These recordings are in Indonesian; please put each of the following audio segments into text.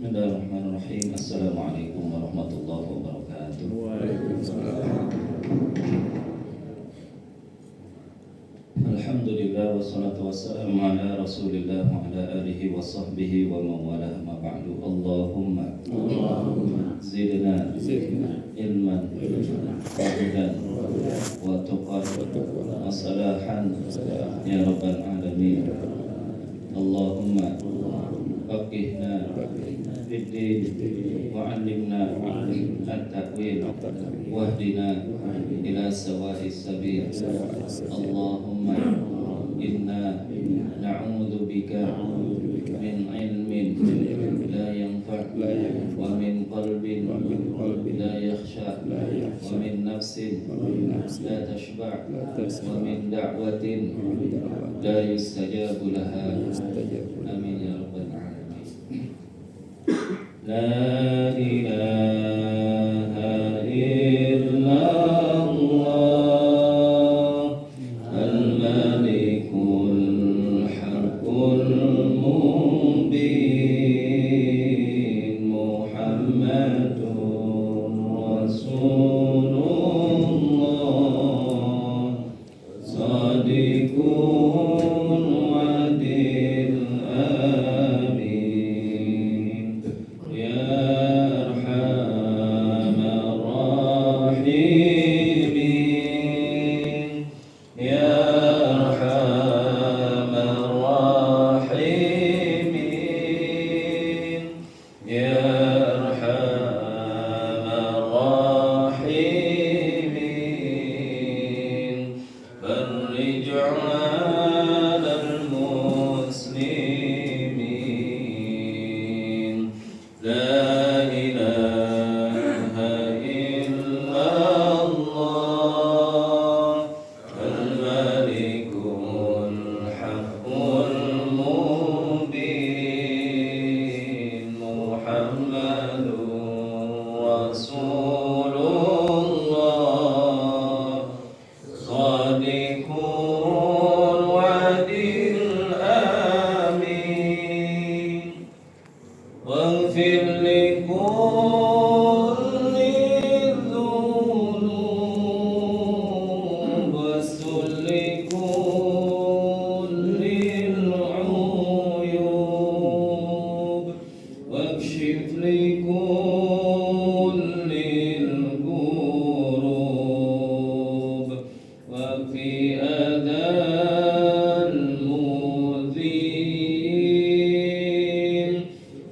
Bismillahirrahmanirrahim. Assalamualaikum warahmatullahi wabarakatuh. Waalaikumsalam. Alhamdulillah wassalatu wassalamu ala Rasulillah wa ala alihi wa sahbihi wa mawalah ma ba'du. Allahumma zidna ilman wa hudan wa tuqan wa salahan ya rabbal alamin. Allahumma faqihna fiddin wa 'allimna at-ta'wil wahdina ila sawa'is sabil. Allahumma inna na'udzu bika min ilmin la yanfa' wa min qalbin la yakhsha wa min nafsin la tashba' wa min da'watin la yustajabu laha. Amin ya rabbal alamin. La ilaha illallah al-malikul haqqul mubin Muhammadur Rasulullah Sadiqul wadil amin ya arhamar rahimin ya arhamar rahimin ya arhamar rahimin farij 'alal muslimin. La ilaha illallah al-malikul haqqul mubin Muhammadur Rasulullah Sadiqul wadil amin. Waghfir likulli dhunub wastur likulli uyub wakshif likulli ghurub wakfi adal mudhin.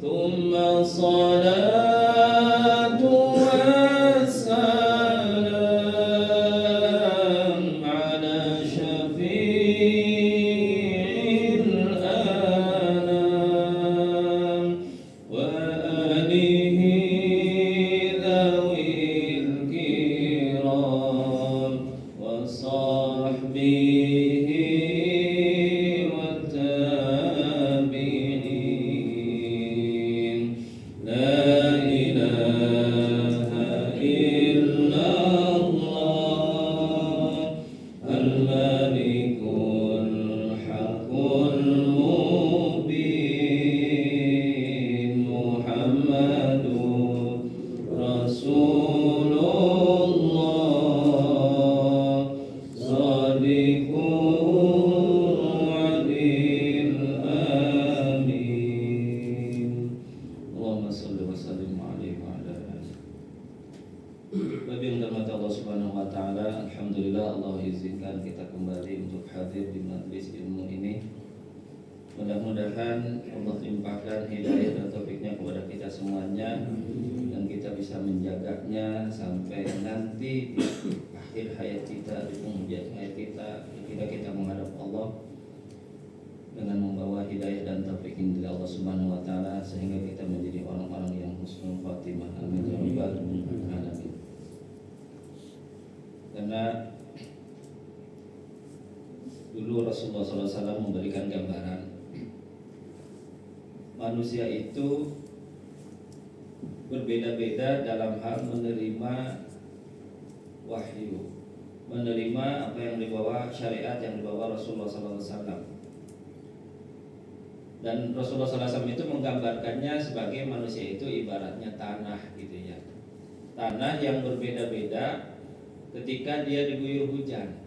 Thumma salatu wassalam ala syafi'il anam wa alihi dhawil kiram wa sahbihi wa tabi'in. La ilaha illallah al-malikul haqqul mubin Muhammadur Rasulullah Sadiqul wadil amin. Allahumma salli wa sallim alaihi wa ala alihi. Bagi yang dirahmati Allah Subhanahu wa taala, alhamdulillah Allah izinkan kita kembali untuk hadir di majelis ilmu ini. Mudah-mudahan Allah limpahkan hidayah dan taufiknya kepada kita semuanya dan kita bisa menjaganya sampai nanti di akhir hayat kita, di penghujung hayat kita, ketika kita menghadap Allah dengan membawa hidayah dan taufik dari Allah Subhanahu wa taala sehingga kita menjadi orang-orang yang husnul khatimah. Amin ya rabbal alamin. Karena dulu Rasulullah SAW memberikan gambaran manusia itu berbeda-beda dalam hal menerima wahyu, menerima apa yang dibawa syariat yang dibawa Rasulullah SAW. Dan Rasulullah SAW itu menggambarkannya sebagai manusia itu ibaratnya tanah gitu ya. Tanah yang berbeda-beda ketika dia diguyur hujan.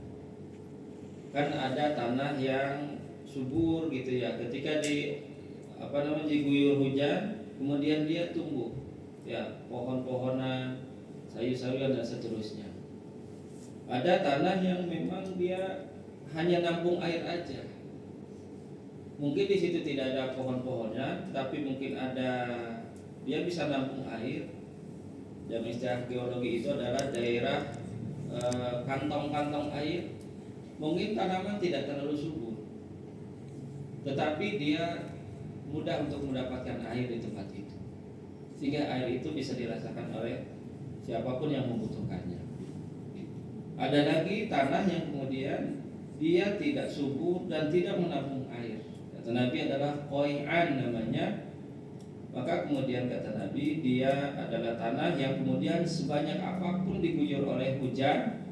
Kan ada tanah yang subur gitu ya. Ketika diguyur hujan, kemudian dia tumbuh ya, pohon-pohonan, sayur-sayuran dan seterusnya. Ada tanah yang memang dia hanya nampung air aja. Mungkin di situ tidak ada pohon-pohonnya, tapi mungkin dia bisa nampung air. Dan istilah geologi itu adalah daerah kantong-kantong air. Mungkin tanaman tidak terlalu subur, tetapi dia mudah untuk mendapatkan air di tempat itu, sehingga air itu bisa dirasakan oleh siapapun yang membutuhkannya. Ada lagi tanah yang kemudian dia tidak subur dan tidak menampung air. Kata Nabi adalah qoi'an namanya. Maka kemudian kata Nabi, dia adalah tanah yang kemudian sebanyak apapun diguyur oleh hujan,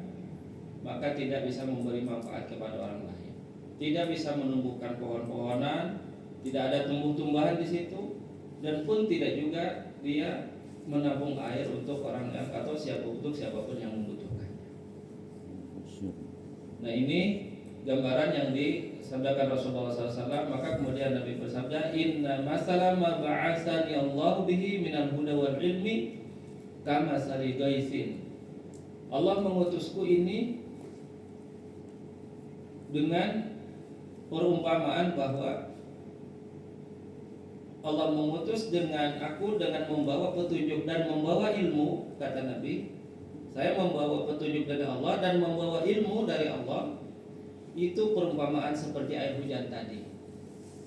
maka tidak bisa memberi manfaat kepada orang lain. Tidak bisa menumbuhkan pohon-pohonan, tidak ada tumbuh-tumbuhan di situ, dan pun tidak juga dia menampung air untuk orang yang atau siapapun yang membutuhkannya. Nah, ini gambaran yang disabdakan Rasulullah SAW. Maka kemudian Nabi bersabda, Inna masalah ma ba'asani Allah bihi minal huda wal ilmi kama sari gaisin. Allah mengutusku ini dengan perumpamaan bahwa Allah mengutus dengan aku dengan membawa petunjuk dan membawa ilmu. Kata Nabi, saya membawa petunjuk dari Allah dan membawa ilmu dari Allah. Itu perumpamaan seperti air hujan tadi.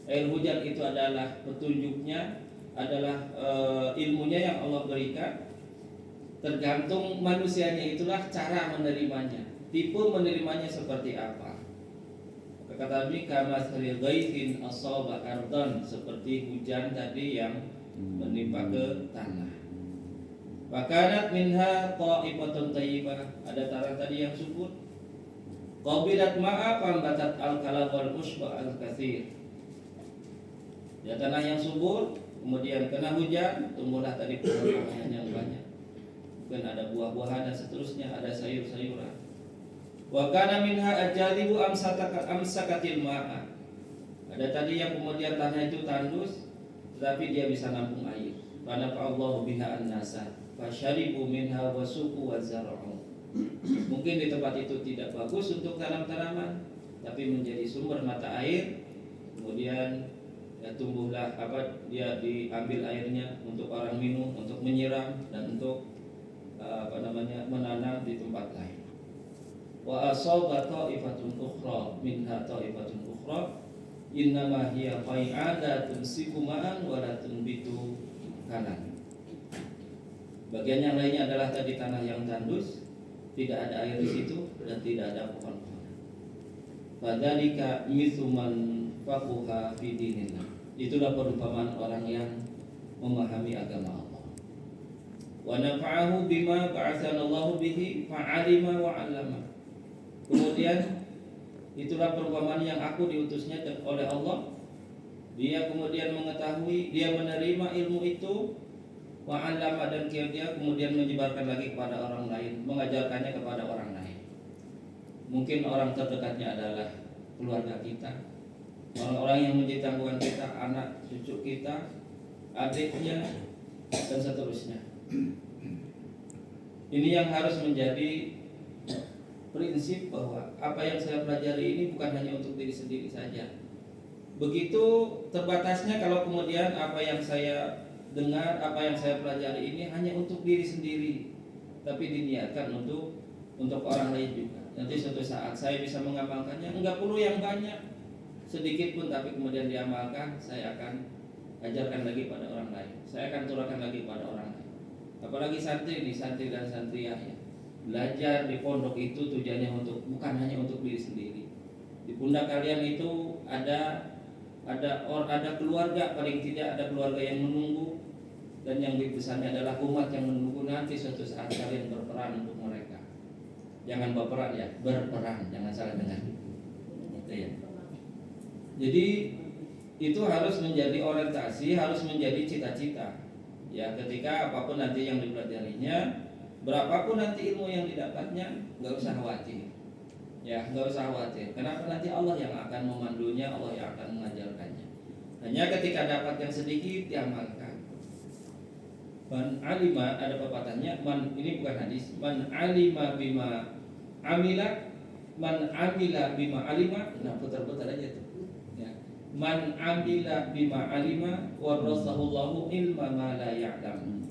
Air hujan itu adalah petunjuknya, adalah ilmunya yang Allah berikan. Tergantung manusianya itulah cara menerimanya, tipe menerimanya seperti apa. Kata Nabi, kamathali ghaithin asaba ardan, seperti hujan tadi yang menimpa ke tanah. Wakanat minha ta'ifatun thayyibah, ada tanah tadi yang subur. Qabilat ma'a fambatat al-kala wal usba al-katsir. Ya, tanah yang subur, kemudian kena hujan, tumbuhlah tadi pohon-pohonan yang banyak. Mungkin ada buah-buahan dan seterusnya, ada sayur-sayuran. Wa kana minha ajalibu amsakatil ma'a. Ada tadi yang kemudian tanah itu tandus, tetapi dia bisa nampung air. Fa nafa'allahu biha an-nasa fasyaribu minha wasuqu wazar'u. Mungkin di tempat itu tidak bagus untuk tanam-tanaman, tapi menjadi sumber mata air. Kemudian ya, tumbuhlah dia diambil airnya untuk orang minum, untuk menyiram dan untuk menanam di tempat lain. Wa asaba ta'ifatun ukhra minha ta'ifatun ukhra innama hiya qai'adatun siku ma'an wa la tunbitu kanan. Bagian yang lainnya adalah tadi tanah yang tandus, tidak ada air di situ dan tidak ada pohon-pohon. Fadzalika mithman faquha fi dinillah. Itulah perumpamaan orang yang memahami agama Allah. Wa nafa'ahu bima ba'atsana Allah bihi fa'alima wa 'allama. Kemudian itulah perumpamaan yang aku diutusnya oleh Allah. Dia kemudian mengetahui, dia menerima ilmu itu, wa'allama, dan dia kemudian menyebarkan lagi kepada orang lain, mengajarkannya kepada orang lain. Mungkin orang terdekatnya adalah keluarga kita, orang-orang yang menjadi tanggungan kita, anak cucu kita, adiknya, dan seterusnya. Ini yang harus menjadi prinsip, bahwa apa yang saya pelajari ini bukan hanya untuk diri sendiri saja. Begitu terbatasnya kalau kemudian apa yang saya dengar, apa yang saya pelajari ini hanya untuk diri sendiri, tapi diniatkan untuk orang lain juga. Nanti suatu saat saya bisa mengamalkannya, enggak perlu yang banyak, sedikit pun, tapi kemudian diamalkan, saya akan ajarkan lagi pada orang lain, saya akan turunkan lagi pada orang lain. Apalagi santri dan santriyah ya. Belajar di pondok itu tujuannya bukan hanya untuk diri sendiri. Di pundak kalian itu ada keluarga, paling tidak ada keluarga yang menunggu, dan yang lebih besarnya adalah umat yang menunggu. Nanti suatu saat kalian berperan untuk mereka. Jangan berperan ya, berperan, jangan salah dengar. Itu ya. Jadi itu harus menjadi orientasi, harus menjadi cita-cita. Ya, ketika apapun nanti yang dipelajarinya, berapapun nanti ilmu yang didapatnya, nggak usah khawatir. Ya, nggak usah khawatir. Kenapa? Nanti Allah yang akan memandunya, Allah yang akan mengajarkannya. Hanya ketika dapat yang sedikit diamalkan. Man alima, ada pepatahnya, man, ini bukan hadis, man alima bima amila, man amila bima alima. Nah, putar-putar aja tuh. Ya. Man amila bima alima warasahullahu ilma ma la ya'lam.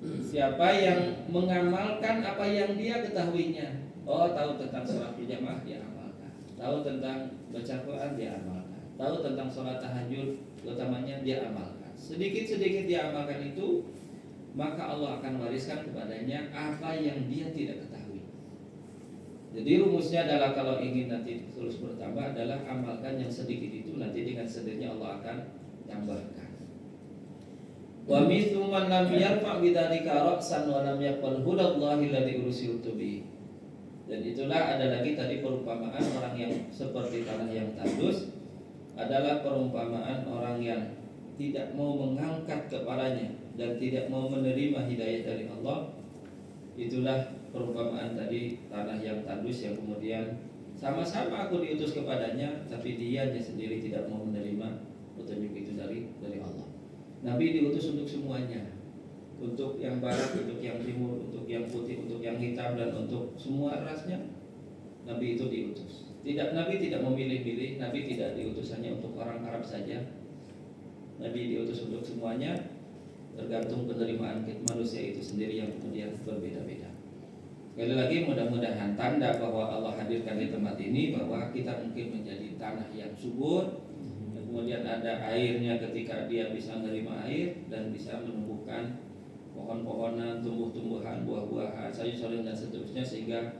Siapa yang mengamalkan apa yang dia ketahuinya. Oh, tahu tentang sholat berjamaah, dia amalkan. Tahu tentang baca Quran, dia amalkan. Tahu tentang sholat tahajud, utamanya dia amalkan. Sedikit-sedikit dia amalkan itu, maka Allah akan wariskan kepadanya apa yang dia tidak ketahui. Jadi rumusnya adalah kalau ingin nanti terus bertambah adalah amalkan yang sedikit itu, nanti dengan sendirinya Allah akan tambahkan. Wa mithlu man lam yarfa' bidzalika ra'san wa lam yaqbal hudallahi alladzi ursiltu bihi. Dan itulah ada lagi tadi perumpamaan orang yang seperti tanah yang tandus, adalah perumpamaan orang yang tidak mau mengangkat kepalanya dan tidak mau menerima hidayah dari Allah. Itulah perumpamaan tadi tanah yang tandus yang kemudian sama-sama aku diutus kepadanya, tapi dianya sendiri tidak mau menerima petunjuk itu dari Allah. Nabi diutus untuk semuanya, untuk yang barat, untuk yang timur, untuk yang putih, untuk yang hitam, dan untuk semua rasnya. Nabi itu diutus. Nabi tidak memilih-milih. Nabi tidak diutus hanya untuk orang Arab saja. Nabi diutus untuk semuanya, tergantung penerimaan manusia itu sendiri yang kemudian berbeda-beda. Sekali lagi, mudah-mudahan tanda bahwa Allah hadirkan di tempat ini, bahwa kita mungkin menjadi tanah yang subur, kemudian ada airnya ketika dia bisa menerima air dan bisa menumbuhkan pohon-pohonan, tumbuh-tumbuhan, buah-buahan, sayur-sayuran dan seterusnya, sehingga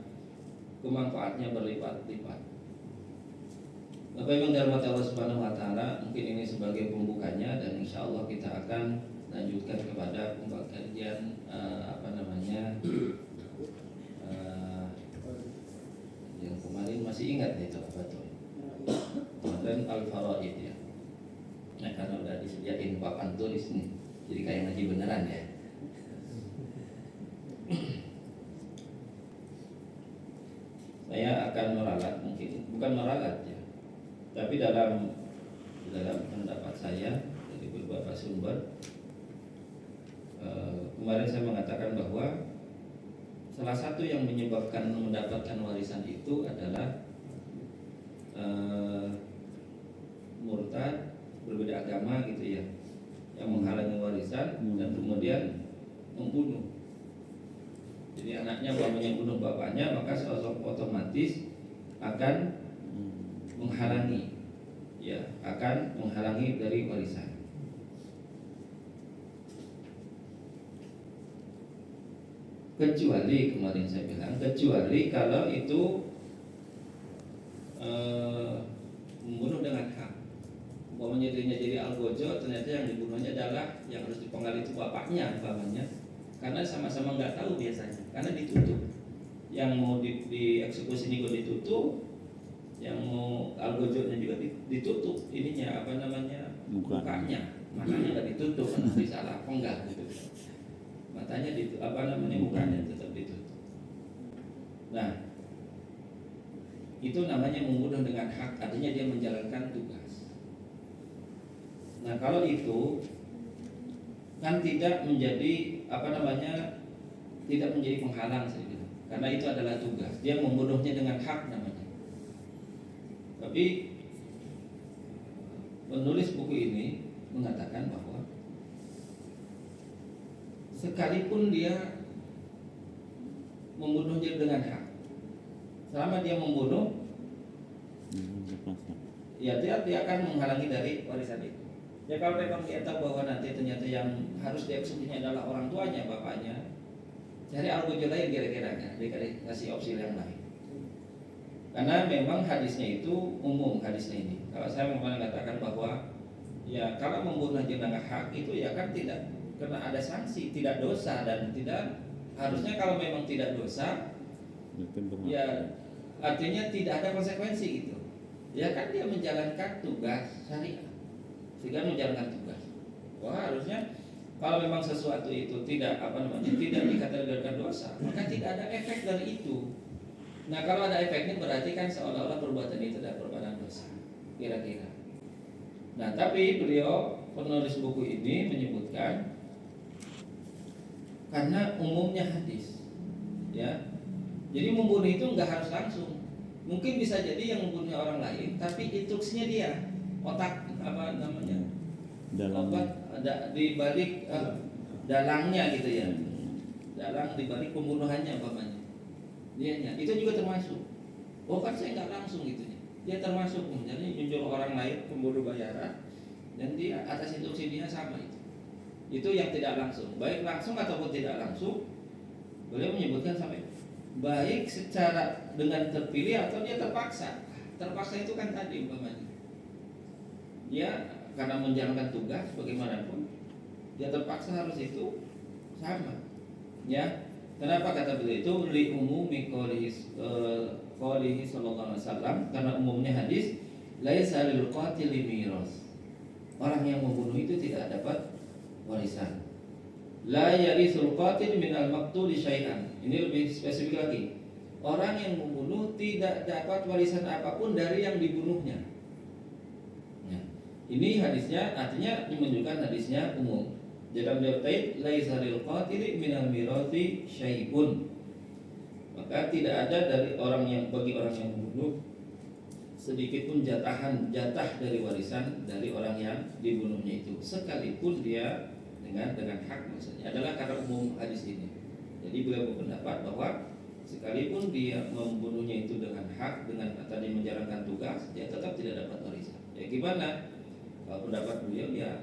kemanfaatnya berlipat-lipat. Bapak Ibu yang dirahmati Allah Subhanahu wa taala, mungkin ini sebagai pembukanya, dan insya Allah kita akan lanjutkan kepada pembagian yang kemarin masih ingat itu apa tuh? Kemarin Al-Faraid ya. Nah, karena udah disediain papan tulis nih, jadi kayak ngaji beneran ya. Saya akan meralat, mungkin bukan meralat ya, tapi dalam pendapat saya dari beberapa sumber, kemarin saya mengatakan bahwa salah satu yang menyebabkan mendapatkan warisan itu adalah murtad, berbeda agama gitu ya, yang menghalangi warisan dan kemudian membunuh. Jadi anaknya bapaknya bunuh bapaknya, maka sosok otomatis akan menghalangi, ya, akan menghalangi dari warisan. Kecuali kemarin saya bilang, kecuali kalau itu membunuh dengan hak. Umpamanya dirinya jadi algojo, ternyata yang dibunuhnya adalah yang harus dipenggal itu bapaknya, umpamanya, karena sama-sama nggak tahu biasanya, karena ditutup. Yang mau dieksekusi juga ditutup, yang mau algojonya juga ditutup. Ininya mukanya, matanya nggak ditutup, karena salah penggal gitu. Matanya mukanya tetap ditutup. Nah, itu namanya membunuh dengan hak, artinya dia menjalankan tugas. Nah, kalau itu kan tidak menjadi tidak menjadi penghalang saya bilang, karena itu adalah tugas. Dia membunuhnya dengan hak namanya. Tapi penulis buku ini mengatakan bahwa sekalipun dia membunuhnya dengan hak, selama dia membunuh, ya dia akan menghalangi dari warisan itu. Ya, kalau memang dia tahu bahwa nanti ternyata yang harus dieksekusinya adalah orang tuanya, bapaknya, cari algojo lain kira-kira, dikasih opsi yang lain. Karena memang hadisnya itu umum, hadisnya ini. Kalau saya mau mengatakan bahwa ya kalau membunuh dengan hak itu ya kan tidak karena ada sanksi, tidak dosa, dan tidak harusnya kalau memang tidak dosa, ya artinya tidak ada konsekuensi gitu. Ya kan dia menjalankan tugas syariat. tidak menjalankan tugas. Wah, harusnya kalau memang sesuatu itu tidak tidak dikategorikan dosa, maka tidak ada efek dari itu. Nah, kalau ada efeknya berarti kan seolah-olah perbuatan itu adalah perbuatan dosa, kira-kira. Nah, tapi beliau penulis buku ini menyebutkan karena umumnya hadis, ya. Jadi membunuh itu nggak harus langsung. Mungkin bisa jadi yang membunuh orang lain, tapi instruksinya dia, otak obat ada di balik dalangnya gitu ya, dalang di balik pembunuhannya umpamanya. Dianya itu juga termasuk. Oh kan saya nggak langsung gitu ya. Dia termasuk, jadi menyuruh orang lain pembunuh bayaran dan dia atas instruksi dia sama itu. Itu yang tidak langsung, baik langsung ataupun tidak langsung. Beliau menyebutkan sampai baik secara dengan terpilih atau dia terpaksa. Terpaksa itu kan tadi umpamanya. Dia karena menjalankan tugas bagaimanapun dia terpaksa harus itu sama. Ya. Kenapa kata beliau itu li umumi qoulihi sallallahu alaihi wasallam, karena umumnya hadis laisa lil qatili miras. Orang yang membunuh itu tidak dapat warisan. La yarisul qatil minal maqtuli syai'an. Ini lebih spesifik lagi. Orang yang membunuh tidak dapat warisan apapun dari yang dibunuhnya. Ya. Ini hadisnya artinya menunjukkan hadisnya umum. Dalam daftar laisa lil qatili minal mirati syai'un. Maka tidak ada dari bagi orang yang membunuh sedikit pun jatah dari warisan dari orang yang dibunuhnya itu, sekalipun dia dengan hak, maksudnya adalah karena umum hadis ini. Jadi beliau berpendapat bahwa sekalipun dia membunuhnya itu dengan hak, dengan tadi menjalankan tugas, dia tetap tidak dapat warisan. Ya gimana? Kalau pendapat beliau ya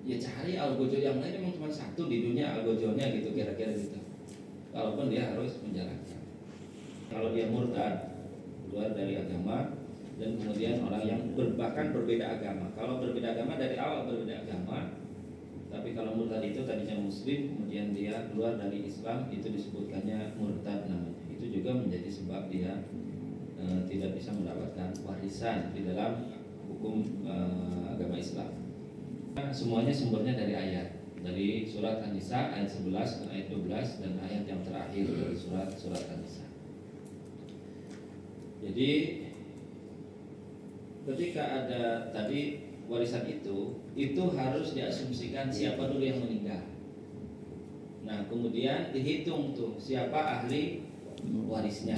cari algojo yang lain, memang cuma satu di dunia algojonya gitu, kira-kira gitu. Kalaupun dia harus menjalankan. Kalau dia murtad, keluar dari agama, dan kemudian orang yang bahkan berbeda agama. Kalau berbeda agama dari awal berbeda agama, tapi kalau murtad itu tadinya muslim, kemudian dia keluar dari Islam, itu disebutkannya murtad namanya. Itu juga menjadi sebab dia tidak bisa mendapatkan warisan di dalam hukum agama Islam. Semuanya sumbernya dari ayat, dari surat An-Nisa ayat 11 dan ayat 12 dan ayat yang terakhir dari surat An-Nisa. Jadi ketika ada tadi warisan itu harus diasumsikan siapa dulu yang meninggal. Nah kemudian dihitung tuh siapa ahli warisnya,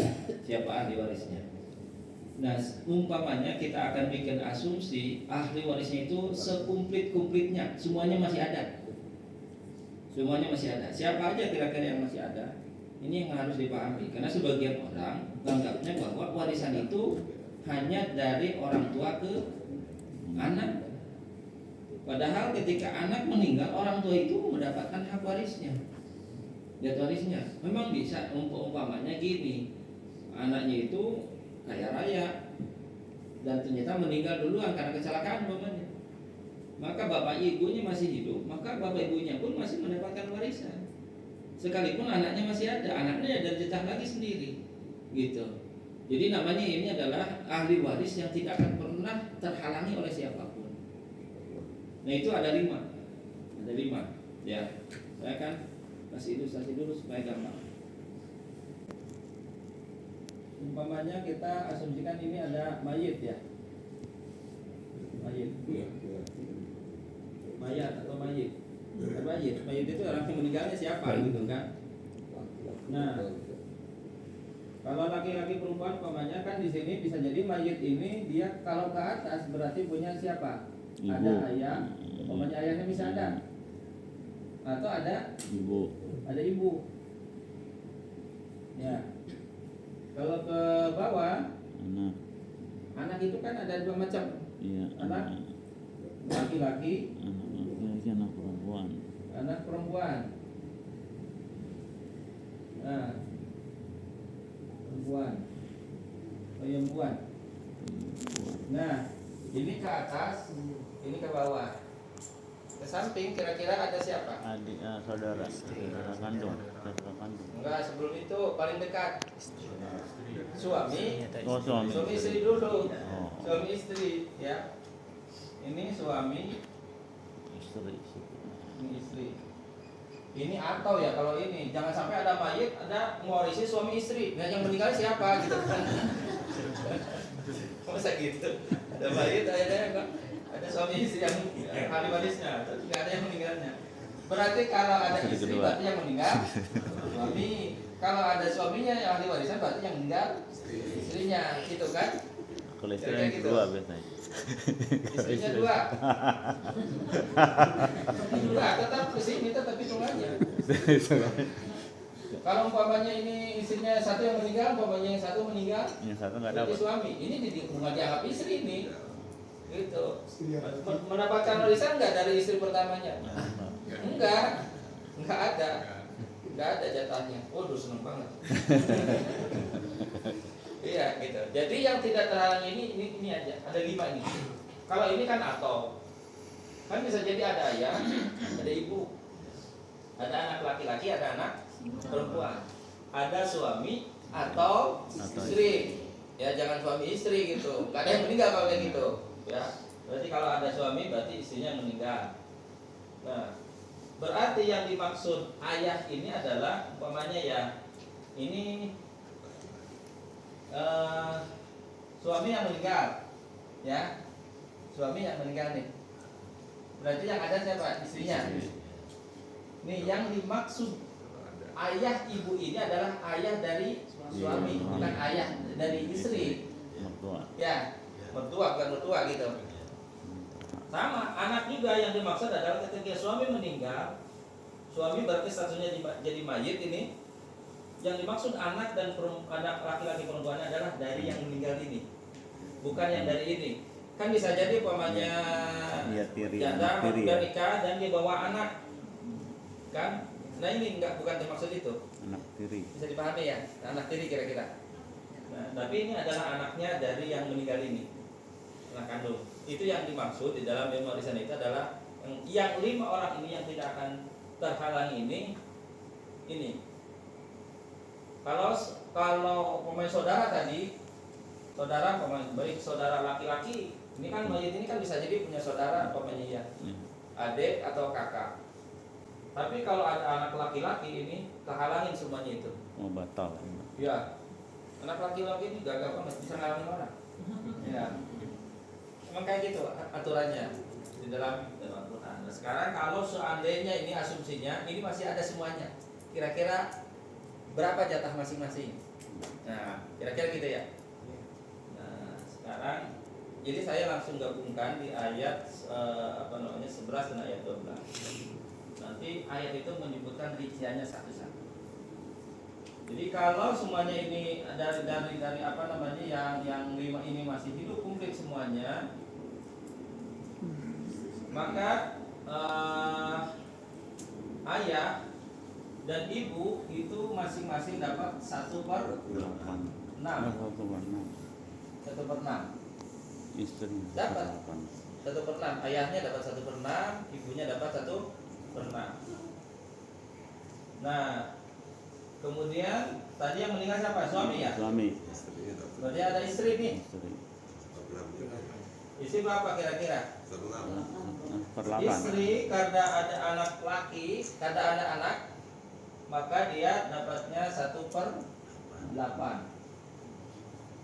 Nah umpamanya kita akan bikin asumsi ahli warisnya itu sekumplit-kumplitnya, semuanya masih ada. Siapa aja kira-kira yang masih ada? Ini yang harus dipahami, karena sebagian orang menganggapnya bahwa warisan itu hanya dari orang tua ke anak. Padahal ketika anak meninggal, orang tua itu mendapatkan hak warisnya. Memang bisa umpamanya gini, anaknya itu kaya raya dan ternyata meninggal duluan karena kecelakaan umpamanya. Maka bapak ibunya masih hidup, maka bapak ibunya pun masih mendapatkan warisan. Sekalipun anaknya masih ada, anaknya ada jatah lagi sendiri. Gitu. Jadi namanya ini adalah ahli waris yang tidak akan pernah terhalangi oleh siapapun. Nah itu ada lima, ya. Saya akan kasih ilustrasi dulu supaya gampang. Umpamanya kita asumsikan ini ada mayit ya, mayit itu orang yang meninggalnya siapa gitu kan. Nah kalau laki-laki perempuan umpamanya kan di sini bisa jadi mayit ini dia kalau ke atas berarti punya siapa? Ibu. Ada ayah, umpamanya ayahnya bisa ada, atau ada ibu. Ya. Kalau ke bawah, anak itu kan ada dua macam. Iya. Anak laki-laki, anak perempuan. Nah, perempuan. Nah, ini ke atas, ini ke bawah. Ke samping kira-kira ada siapa? Adik, saudara kandung. Enggak, sebelum itu paling dekat. Suami istri dulu. Suami istri ya. Ini suami, Istri. Ini istri. Ini atau ya kalau ini jangan sampai ada mayit, ada mewarisi suami istri. Nah yang meninggal siapa gitu kan? Masa gitu? Ada mayit, ada suami istri yang ahli warisnya, tapi nggak ada yang meninggalnya. Berarti kalau ada istri berarti yang meninggal suami. Kalau ada suaminya yang ahli warisan berarti yang meninggal istrinya, gitu kan? Kalau istri Kayak yang gitu. kedua biasanya. Istrinya dua. Enggak, tetap ke sini tetap hitung aja. Kalau umpamanya ini istrinya satu yang meninggal, umpamanya yang satu meninggal, Yang satu nggak berarti dapat. suami. Ini bukan dianggap istri ini. Gitu. Mendapatkan warisan enggak dari istri pertamanya? Enggak. Enggak ada. Enggak ada jatahnya. Waduh, seneng banget. Iya, gitu. Jadi yang tidak terhalang ini aja. Ada 5 ini. Kalau ini kan atau kan bisa jadi ada ayah, ada ibu, ada anak laki-laki, ada anak perempuan, ada suami atau istri. Ya jangan suami istri gitu. Gak ada yang meninggal kalau kayak gitu. Ya. Berarti kalau ada suami berarti istrinya yang meninggal. Nah, berarti yang dimaksud ayah ini adalah umpamanya ya ini suami yang meninggal, ya suami yang meninggal nih. Berarti yang ada siapa? Istrinya. Nih yang dimaksud ayah ibu ini adalah ayah dari suami, bukan ayah dari istri. Mertua. Ya, mertua bukan mertua gitu. Sama, anak juga yang dimaksud adalah ketika suami meninggal, suami berarti statusnya jadi mayit ini. Yang dimaksud anak dan anak laki-laki perempuannya adalah dari yang meninggal ini, bukan yang dari ini. Kan bisa jadi umpamanya janda sudah nikah dan dia bawa anak, kan? Nah ini bukan termaksud itu. Anak tiri. Bisa dipahami ya, anak tiri kira-kira. Nah, tapi ini adalah anaknya dari yang meninggal ini, anak kandung. Itu yang dimaksud di dalam ilmu warisan itu adalah yang 5 orang ini yang tidak akan terhalangi ini. Kalau pemain saudara tadi, saudara pemain baik saudara laki-laki, ini kan mayit ini kan bisa jadi punya saudara pemainnya ya, adik atau kakak. Tapi kalau ada anak laki-laki ini terhalangin semuanya itu. Oh batal. Ya, anak laki-laki ini gagah banget bisa ngalangin orang. Ya, emang kayak gitu aturannya di dalam Al-Quran. Nah, sekarang kalau seandainya ini asumsinya ini masih ada semuanya, kira-kira berapa jatah masing-masing? Nah, kira-kira gitu ya. Nah, sekarang jadi saya langsung gabungkan di ayat 11 dan ayat 12. Nanti ayat itu menyebutkan rinciannya satu-satu. Jadi kalau semuanya ini dari apa namanya yang 5 ini masih hidup komplit semuanya, maka ayah dan ibu itu masing-masing dapat 1/6. 1/6. Istri Dapat 1/6. Ayahnya dapat 1/6, ibunya dapat 1/6. Nah, kemudian tadi yang meninggal siapa? Suami ya? Suami. Berarti ada istri nih. Istri. Istri berapa kira-kira? 1/8. Istri karena ada anak laki, karena ada anak, maka dia dapatnya 1/8.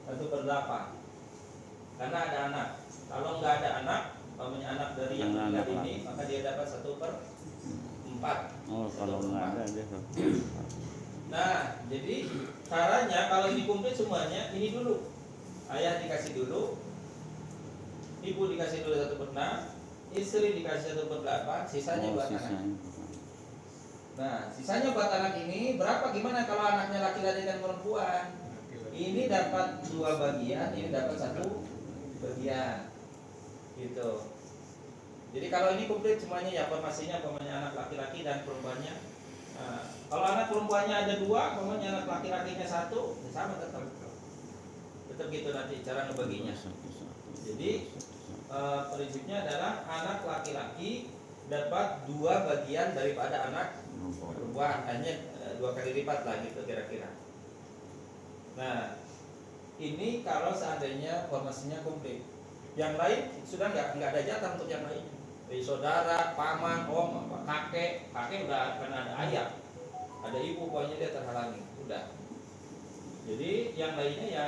1/8. Karena ada anak. Kalau nggak ada anak, namanya anak dari yang meninggal ini, maka dia dapat 1/4. Oh, kalau nggak ada dia. Nah, jadi caranya kalau ini komplit semuanya, ini dulu. Ayah dikasih dulu, ibu dikasih dulu 1/6, istri dikasih 1/8, sisanya buat anak. Nah, sisanya buat anak ini berapa? Gimana kalau anaknya laki-laki dan perempuan? Ini dapat 2 bagian, ini dapat 1 bagian, gitu. Jadi kalau ini komplit semuanya ya formasinya, anak laki-laki dan perempuannya. Nah, kalau anak perempuannya ada 2, anak laki-lakinya 1, ya sama tetap gitu nanti cara ngebaginya. Jadi prinsipnya adalah anak laki-laki dapat 2 bagian daripada anak perempuan, hanya 2 kali lipat lah gitu kira-kira. Nah, ini kalau seandainya formasinya komplit. Yang lain sudah nggak ada jatah untuk yang lain. saudara, paman, om, kakek udah kan ada ayah, ada ibu, pokoknya dia terhalangi, udah. Jadi yang lainnya ya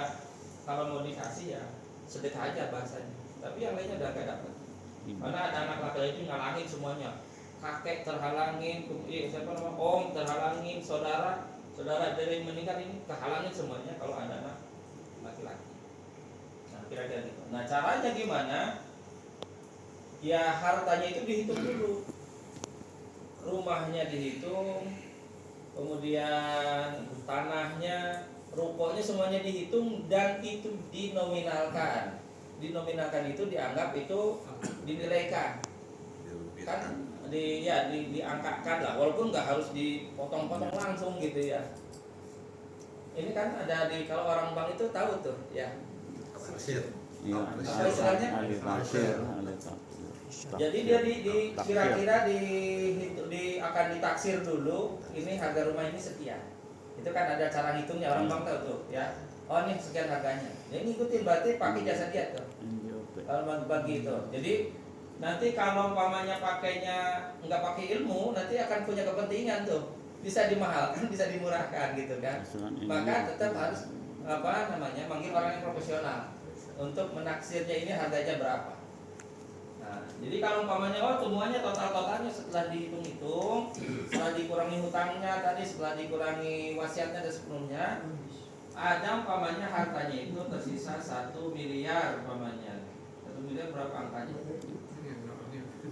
kalau mau dikasih ya sedekah aja bahasanya, tapi yang lainnya udah gak dapat. Karena ada anak laki-laki ngalangin semuanya, kakek terhalangin, siapa nama, om terhalangin, saudara dari meninggal ini terhalangin semuanya kalau ada anak laki-laki. Nah kira-kira gitu. Nah caranya gimana? Ya hartanya itu dihitung dulu, rumahnya dihitung, kemudian tanahnya, rukonya semuanya dihitung dan itu dinominalkan. Dinominalkan itu dianggap itu dinilaikan, kan diangkatkan lah, walaupun nggak harus dipotong-potong langsung gitu ya. Ini kan ada di, kalau orang bank itu tahu tuh ya. Iya, Apa istilahnya? ahli tafsir. Jadi dia kira-kira akan ditaksir dulu, ini harga rumah ini sekian. Itu kan ada cara hitungnya, orang bank tahu tuh ya. Oh ini sekian harganya. Ya ngikutin, berarti pakai jasa dia tuh. Kalau bagi itu. Jadi nanti kalau umpamanya pakainya nggak pakai ilmu, nanti akan punya kepentingan tuh. Bisa dimahalkan, bisa dimurahkan gitu kan. Maka tetap harus manggil orang yang profesional untuk menaksirnya ini harganya berapa. Nah, jadi kalau umpamanya semuanya totalnya setelah dihitung-hitung, setelah dikurangi hutangnya tadi, setelah dikurangi wasiatnya dan sebelumnya, ada umpamanya hartanya itu tersisa 1 miliar umpamanya. 1 miliar berapa angkanya?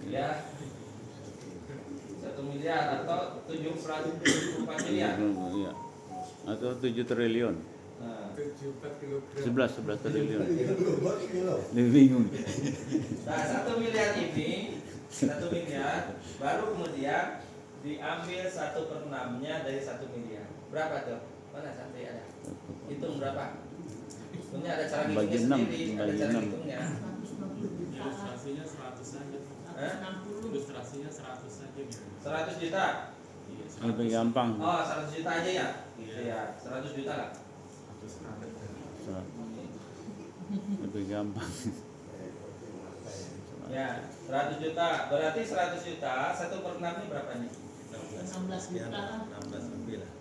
Ya. 1 miliar atau 74 miliar. Iya. Atau 7 triliun. Nah, 11 triliun. Lebih bingung. nah 1 miliar ini, 1 miliar baru kemudian diambil 1/6-nya dari 1 miliar. Berapa tuh? Mana sampai ada? Hitung berapa? Sebenarnya ada cara Bagi hitungnya 6, sendiri, ada bagi cara 6. hitungnya. Ilustrasinya 100 saja. Ilustrasinya 100 saja gitu. 100 juta. Iya, Lebih gampang. Oh, 100 juta aja ya? Iya, 100 juta lah. Lebih gampang. Ya, 100 juta. Berarti 100 juta, 1/6 ini berapa nih? 16 juta lah.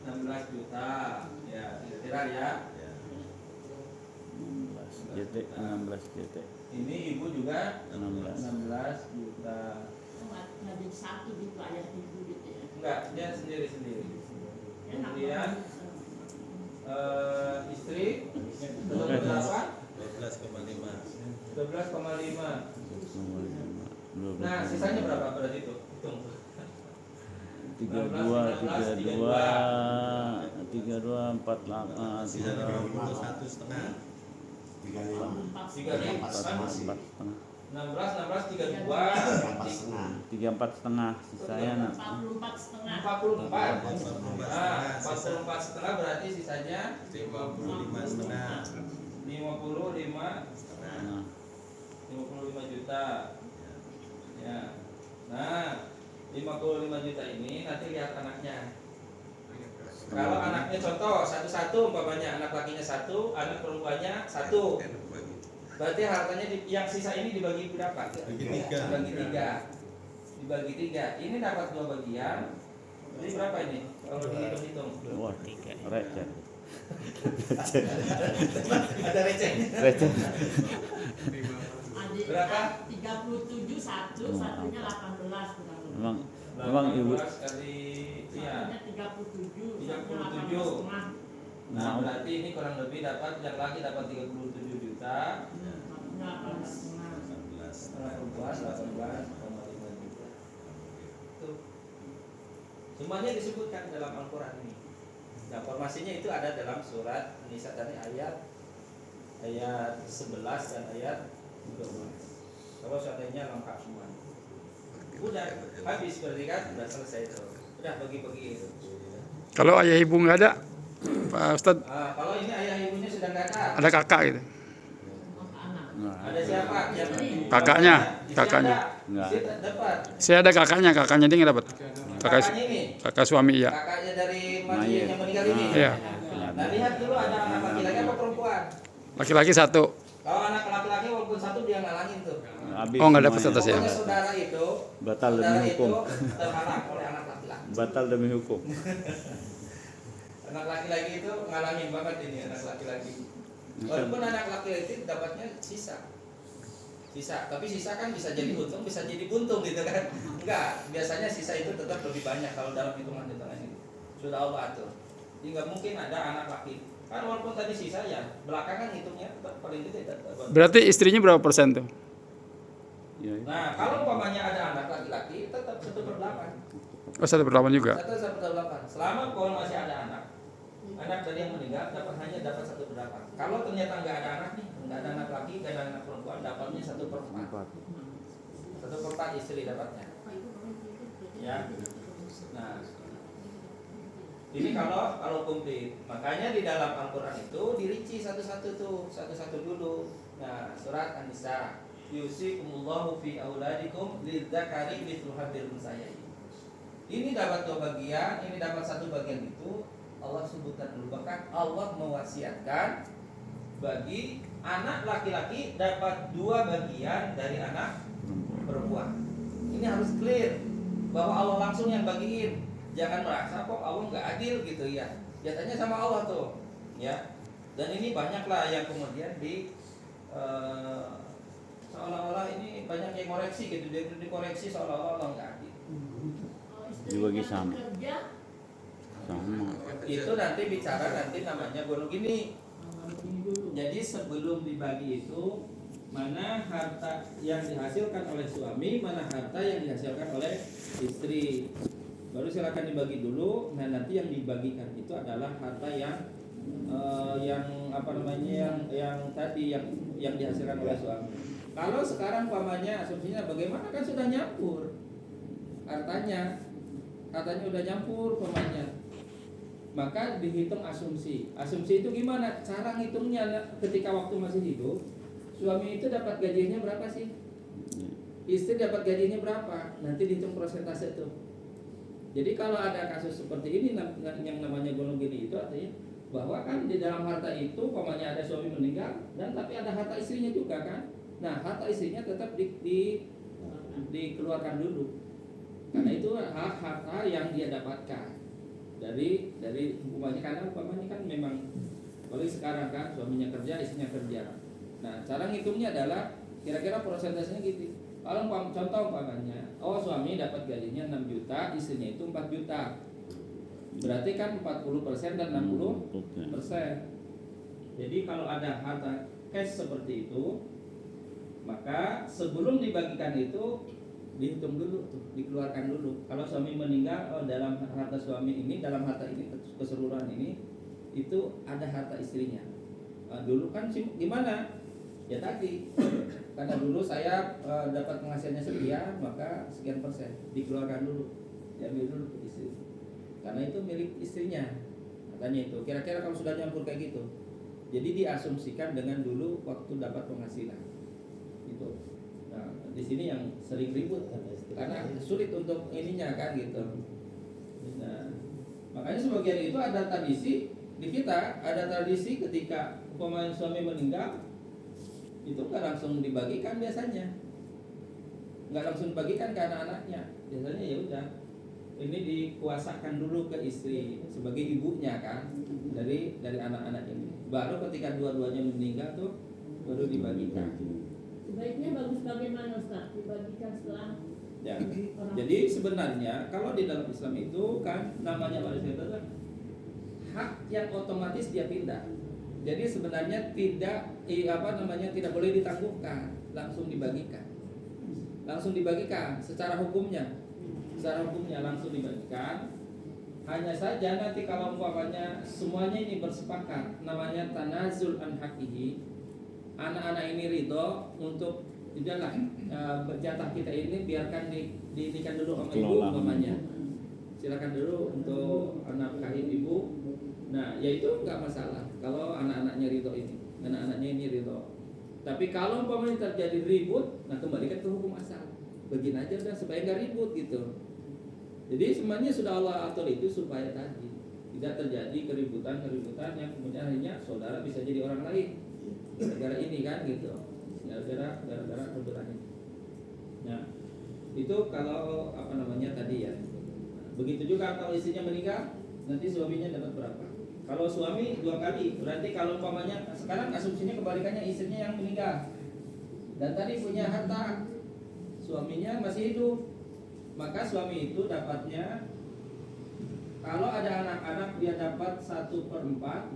16 juta. Ya, kira-kira ya. 16 JT. Ini ibu juga 16. 16 juta. Nggak jadi satu gitu, ayah ibu gitu ya. Enggak, dia sendiri-sendiri. Kemudian istri berapa? 12,5. 12,5. Nah, sisanya berapa berarti itu? Hitung. 32, 48, 1,5. 16, 32, 34,5 sisanya 44,5. 44. Nah, 44,5 berarti sisanya 55,5. 55 juta. Ya. Nah, 55 juta ini nanti lihat anaknya. Kalau anaknya contoh satu-satu, umpamanya anak lakinya 1, anak perempuannya 1. Berarti hartanya yang sisa ini dibagi berapa? Dibagi 3. Dibagi 3. Ini dapat 2 bagian. Jadi berapa ini? Kalau dihitung-hitung. wah, receh. Ada recehnya. Receh. Adik Berapa? 37 satu, satunya 18 kurang lebih. Memang ibu 18 kali ya. Satunya 37, 37. 18,5. Nah, berarti ini kurang lebih dapat yang lagi dapat 37 juta. Satunya 18,5. Perempuan 18,5 juta. Tuh. Semuanya disebutkan dalam Al-Qur'an ini. Nah, formasinya itu ada dalam surat Nisa tadi ayat 11 dan ayat 12. Kalau seandainya lengkap semua. Udah habis berarti kan udah selesai itu. Udah bagi-bagi itu. Kalau ayah ibu nggak ada, Pak Ustadz, Kalau ini ayah ibunya sudah nggak ada kakak gitu. Anak. ada siapa? Kakaknya, Istri kakaknya. ada? Enggak. Istri dapat. Saya ada kakaknya dia nggak dapat. Kakaknya ini. Kakak suami ya. Kakaknya dari Mayit. yang meninggal ini. Iya. Nah, lihat dulu ada anak laki-laki apa perempuan. Laki-laki 1. Kalau anak laki-laki walaupun 1 dia ngalangin tuh. Habis Oh, nggak dapat semuanya. status ya? Pokoknya saudara itu Batal demi saudara hukum. itu terhalang oleh anak laki-laki. Batal demi hukum. Anak laki-laki itu ngalamin banget ini anak laki-laki. Walaupun anak laki-laki dapatnya sisa, tapi sisa kan bisa jadi untung, bisa jadi buntung gitu kan? Enggak, biasanya sisa itu tetap lebih banyak kalau dalam hitungan-hitungan ini. Sudah Allah atur. Jadi nggak mungkin ada anak laki. Kan walaupun tadi sisa ya, belakangan hitungnya tetap paling gede tetap. Berarti istrinya berapa persen tuh? Ya, Nah, kalau umpamanya ada anak laki-laki tetap 1/8. Oh, 1/8 juga. 1/8. Selama kalau masih ada anak dari yang meninggal hanya dapat 1/8. Kalau ternyata nggak ada anak nih, nggak ada anak laki, nggak ada anak perempuan, dapatnya 1/4. 1/4 istri dapatnya. Ya. Nah, ini kalau komplit. Makanya di dalam Al-Quran itu dirinci satu-satu tuh, satu-satu dulu. Nah, surat An-Nisa. Yusikumullahu fi auladikum lidzakari mithlu hadzal unsayayn. Ini dapat 2 bagian, ini dapat 1 bagian itu. Allah sebutkan dulu, bahkan Allah mewasiatkan bagi anak laki-laki dapat 2 bagian dari anak perempuan. Ini harus clear bahwa Allah langsung yang bagiin. Jangan merasa kok Allah nggak adil gitu ya. Jatahnya sama Allah tuh, ya. Dan ini banyaklah yang kemudian seolah-olah ini banyak yang koreksi gitu, dikoreksi seolah-olah Allah nggak adil. Dibagi sama. Kerja, Sama. Itu nanti bicara namanya gunung gini. Jadi sebelum dibagi itu mana harta yang dihasilkan oleh suami, mana harta yang dihasilkan oleh istri. Baru silakan dibagi dulu. Nah, nanti yang dibagikan itu adalah harta yang tadi yang dihasilkan oleh suami. Kalau sekarang pamannya asumsinya bagaimana, kan sudah nyampur hartanya udah nyampur pamannya. Maka dihitung asumsi. Asumsi itu gimana? Cara ngitungnya ketika waktu masih hidup, suami itu dapat gajinya berapa sih? Istri dapat gajinya berapa? Nanti dihitung persentase itu. Jadi kalau ada kasus seperti ini yang namanya golong gini itu artinya bahwa kan di dalam harta itu pamannya ada suami meninggal dan tapi ada harta istrinya juga kan. Nah, harta istrinya tetap dikeluarkan dulu. Karena itu hak harta yang dia dapatkan dari umpamanya, karena umpamanya kan memang kalau sekarang kan suaminya kerja, istrinya kerja. Nah, cara ngitungnya adalah kira-kira persentasenya gitu. Kalau contoh umpamanya, suami dapat gajinya 6 juta, istrinya itu 4 juta. Berarti kan 40% dan 60%. Jadi kalau ada harta cash seperti itu, maka sebelum dibagikan itu dihitung dulu tuh, dikeluarkan dulu. Kalau suami meninggal, dalam harta suami ini, dalam harta ini keseluruhan ini itu ada harta istrinya. Dulu kan gimana? Ya tadi, karena dulu saya dapat penghasilannya sekian, maka sekian persen dikeluarkan dulu, diambil dulu ke istri. Karena itu milik istrinya, katanya itu. Kira-kira kalau sudah nyampur kayak gitu, jadi diasumsikan dengan dulu waktu dapat penghasilan. Itu. Nah, di sini yang sering ribut karena sulit untuk ininya kan gitu. Nah, makanya sebagian itu ada tradisi di kita, ada tradisi ketika pemain suami meninggal itu nggak langsung dibagikan biasanya, nggak langsung dibagikan ke anak-anaknya. Biasanya ya udah, ini dikuasakan dulu ke istri sebagai ibunya kan dari anak-anak ini. Baru ketika dua-duanya meninggal tuh baru dibagikan. sebaiknya bagus bagaimana Ustaz? Dibagikan setelah Ya. Jadi sebenarnya kalau di dalam Islam itu kan namanya waris itu kan hak yang otomatis dia pindah. Jadi sebenarnya tidak boleh ditangguhkan, langsung dibagikan. Langsung dibagikan secara hukumnya. Secara hukumnya langsung dibagikan. Hanya saja nanti kalau umpamanya semuanya ini bersepakat, namanya tanazul an haqihi. Anak-anak ini ridho untuk udahlah jatah kita ini biarkan diinikan dulu sama ibu umpamanya. Silakan dulu untuk anak kahit ibu. Nah, ya itu enggak masalah kalau anak-anaknya ridho ini. Anak-anaknya ini ridho. Tapi kalau umpamanya terjadi ribut, nah kembalikan ke hukum asal. Begini aja udah supaya enggak ribut gitu. Jadi semuanya sudah Allah atur itu supaya tadi tidak terjadi keributan yang kemudian akhirnya saudara bisa jadi orang lain gara-gara ini kan gitu, gara-gara kebetulan ini. Itu kalau apa namanya tadi ya. Begitu juga kalau istrinya meninggal, nanti suaminya dapat berapa? Kalau suami 2 kali, berarti kalau umpamanya sekarang asumsinya kebalikannya, istrinya yang meninggal dan tadi punya harta, suaminya masih hidup, maka suami itu dapatnya, kalau ada anak-anak dia dapat 1/4.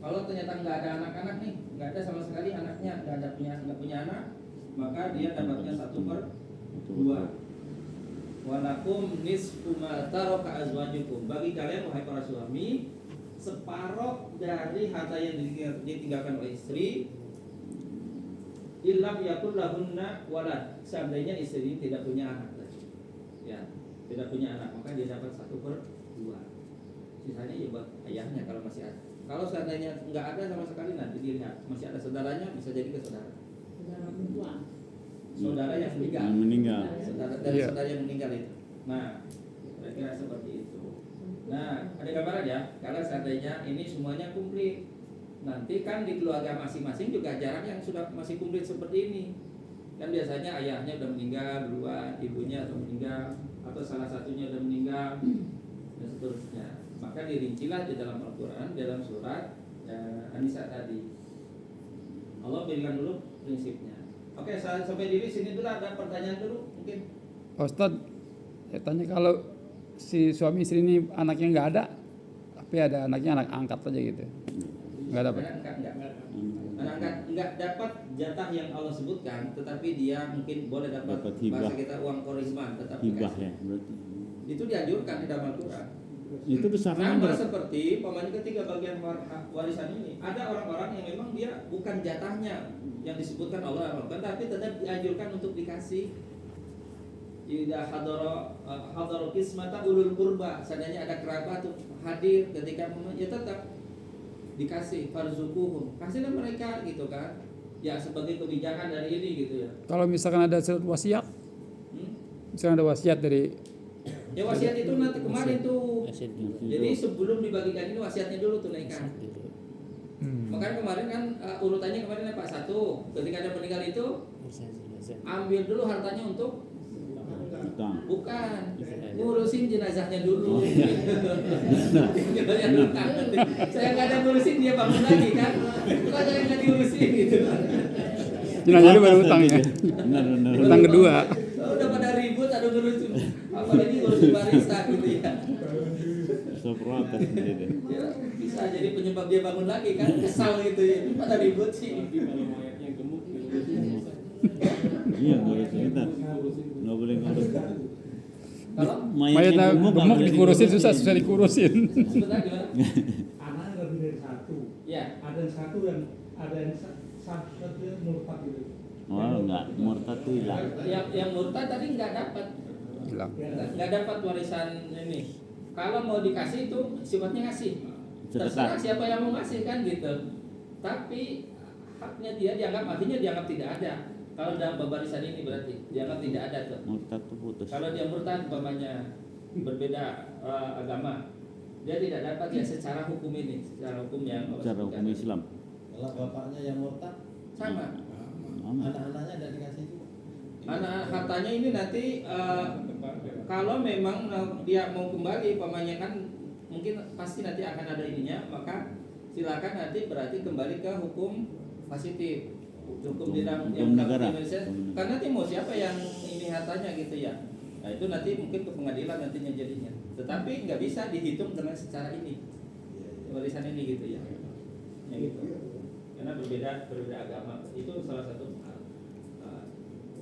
Kalau ternyata nggak ada anak-anak nih, nggak ada sama sekali anaknya, nggak punya anak, maka dia dapatnya 1/2. Walakum nisfu ma taraka azwajukum. Bagi kalian wahai para suami, separuh dari harta yang ditinggalkan oleh istri, illam yakul lahunna walad. Seandainya istri tidak punya anak, ya, tidak punya anak, maka dia dapat 1/2. Sisanya ya buat ayahnya kalau masih ada. Kalau seandainya nggak ada sama sekali, nanti dilihat masih ada saudaranya, bisa jadi ke saudara. Saudara perempuan. Saudara yang meninggal. Yang meninggal. Saudara dari Iya. saudara yang meninggal itu. Nah, kira-kira seperti itu. Nah, ada gambaran ya. Kalau seandainya ini semuanya komplit, nanti kan di keluarga masing-masing juga jarang yang sudah masih komplit seperti ini. Kan biasanya ayahnya udah meninggal duluan, ibunya udah meninggal, atau salah satunya udah meninggal, dan seterusnya. Maka dirincilah di dalam Al-Quran, dalam surat An-Nisa tadi. Allah berikan dulu prinsipnya. Oke, sampai diri sini dulu, ada pertanyaan dulu mungkin. Ustadz, saya tanya kalau si suami istri ini anaknya nggak ada, tapi ada anaknya anak angkat aja gitu, nggak dapat. Anak angkat nggak dapat jatah yang Allah sebutkan, tetapi dia mungkin boleh dapat Dapat hibah. bahasa kita uang korisman, tetap Hibah dikasih. ya berarti. Itu dianjurkan di dalam Al-Quran. Itu besarnya Sama berapa? seperti pamannya ketiga bagian warisan ini. Ada orang-orang yang memang dia bukan jatahnya yang disebutkan Allah Al-Quran, tapi tetap dianjurkan untuk dikasih. Ida hadaro kismata ulul qurba, seandainya ada kerabat tuh hadir ketika ya tetap dikasih farzukuhum, kasihlah mereka gitu kan. Ya sebagai kebijakan dari ini gitu ya. Kalau misalkan ada surat wasiat, misalkan ada wasiat dari Ya wasiat itu nanti kemarin tuh. Jadi sebelum dibagikan ini wasiatnya dulu tunaikan. Makanya kemarin kan urutannya kemarin Pak, 1, ketika ada meninggal itu ambil dulu hartanya untuk Utang. bukan ngurusin jenazahnya dulu. Saya nggak ada ngurusin, dia bangun lagi kan. Kok ada yang nggak diurusin gitu. jenazah itu baru utang ya, Benar. utang kedua. Udah pada ribut, ada ngurusin, apalagi ngurusin barista gitu ya. So protes gitu. Ya, bisa jadi penyebab dia bangun lagi kan, kesal gitu ya. Pada ribut sih. Tapi kalau mayatnya gemuk gitu. Iya, ngurus kita. Nggak boleh ngurus. Kalau Mayatnya gemuk dikurusin susah dikurusin. sebentar gimana? Anak lebih dari 1. Ya, Ada yang satu yang murtad itu. Oh, enggak, murtad tuh hilang. yang murtad tadi nggak dapat, Hilang. nggak dapat warisan ini. Kalau mau dikasih itu sifatnya ngasih. Terserah Sedekah. siapa yang mau ngasih kan gitu. Tapi haknya dia artinya dianggap tidak ada. Kalau dalam pembarisan ini berarti dianggap tidak ada tuh. Murtad tuh putus. Kalau dia murtad umpamanya berbeda agama, dia tidak dapat ya secara hukum ini, secara hukum yang Allah Cara sebutkan. hukum Islam. Kalau bapaknya yang murtad, Sama. anak-anaknya ada dikasih juga. Anak hartanya ini nanti kalau memang dia mau kembali umpamanya kan mungkin pasti nanti akan ada ininya, maka silakan nanti berarti kembali ke hukum positif, hukum di dalam Hukum negara. Indonesia. Karena nanti mau siapa yang ini hartanya gitu ya. Nah itu nanti mungkin ke pengadilan nantinya jadinya. Tetapi nggak bisa dihitung dengan secara ini warisan ini gitu ya. Ya gitu. Karena berbeda agama itu salah satu hal.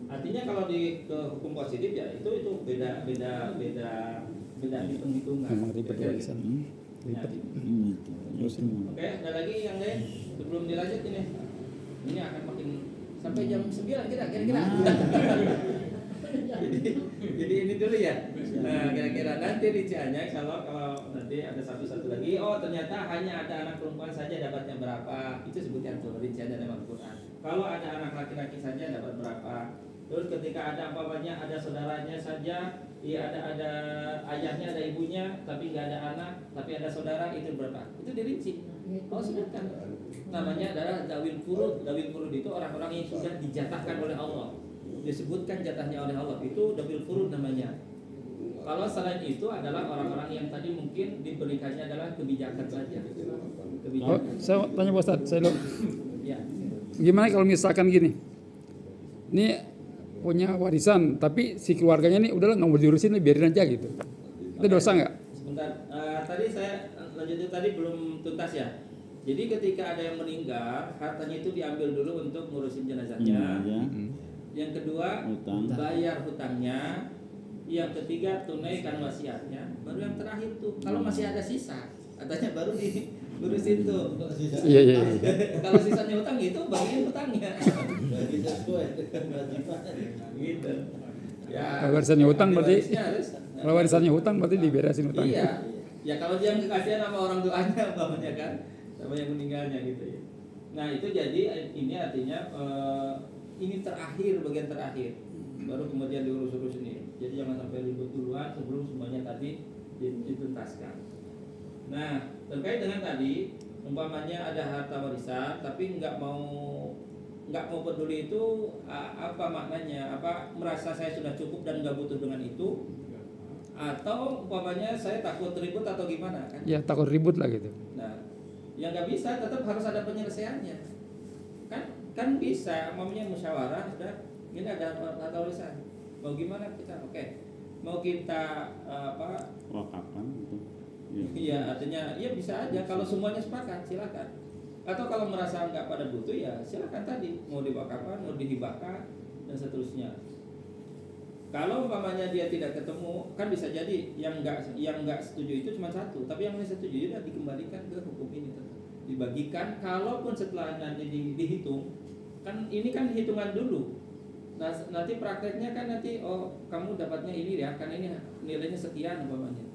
Artinya kalau di ke hukum positif ya itu beda hitung-hitungan. Memang ribet Kira-kira warisan. gitu. Ya, Ribet. Itu. Oke, ada lagi yang lain sebelum dilanjut ini. Ini akan makin sampai jam 9 kira-kira. jadi ini dulu ya. Nah, kira-kira nanti rinciannya kalau nanti ada satu lagi, oh ternyata hanya ada anak perempuan saja dapatnya berapa. Itu sebutkan tuh rinciannya dalam Al-Qur'an. Kalau ada anak laki-laki saja dapat berapa. Terus ketika ada ada saudaranya saja, iya ada ayahnya, ada ibunya, tapi nggak ada anak, tapi ada saudara, itu berapa? Itu dirinci. Oh sebutkan. Namanya adalah dawil furud. Dawil furud itu orang-orang yang sudah dijatahkan oleh Allah. disebutkan jatahnya oleh Allah itu double furud namanya. Kalau selain itu adalah orang-orang yang tadi mungkin diberikannya adalah kebijakan saja. Oh, Kebijakan. saya tanya Pak Ustadz, saya Ya. gimana kalau misalkan gini, ini punya warisan, tapi si keluarganya nih udahlah nggak mau diurusin, biarin aja gitu. Itu dosa nggak? Sebentar, tadi saya lanjutin tadi belum tuntas ya. Jadi ketika ada yang meninggal, hartanya itu diambil dulu untuk ngurusin jenazahnya. Iya, Yang kedua, Hutang. bayar hutangnya. Yang ketiga, tunaikan wasiatnya. Baru yang terakhir tuh, kalau masih ada sisa, katanya baru diurusin tuh. Iya, iya. Kalau sisanya hutang itu bagian hutangnya. Bagi sesuai dengan kewajiban. Gitu. Ya. Kalau warisannya hutang berarti, warisnya harus. kalau warisannya hutang berarti diberesin hutangnya. Iya. Ya kalau dia kasihan sama orang tuanya umpamanya kan, sama yang meninggalnya gitu ya. Nah itu jadi ini artinya ini terakhir, bagian terakhir, baru kemudian diurus-urus ini. Jadi jangan sampai ribut duluan sebelum semuanya tadi dituntaskan. Nah terkait dengan tadi umpamanya ada harta warisan tapi nggak mau peduli itu apa maknanya? Apa merasa saya sudah cukup dan nggak butuh dengan itu? Atau umpamanya saya takut ribut atau gimana kan? Ya takut ribut lah gitu. Nah, yang nggak bisa tetap harus ada penyelesaiannya. Kan bisa, umpamanya musyawarah sudah ini ada harta warisan. Mau gimana kita? Oke. Mau kita Wakafkan gitu. Iya, artinya ya bisa aja kalau semuanya sepakat silakan. Atau kalau merasa nggak pada butuh ya silakan tadi mau diwakafkan, mau dihibahkan dan seterusnya. Kalau umpamanya dia tidak ketemu, kan bisa jadi yang nggak setuju itu cuma satu, tapi yang setuju itu dikembalikan ke hukum ini tetap dibagikan. Kalaupun setelah nanti dihitung, kan ini kan hitungan dulu. Nah nanti prakteknya kan nanti kamu dapatnya ini ya, kan ini nilainya sekian umpamanya.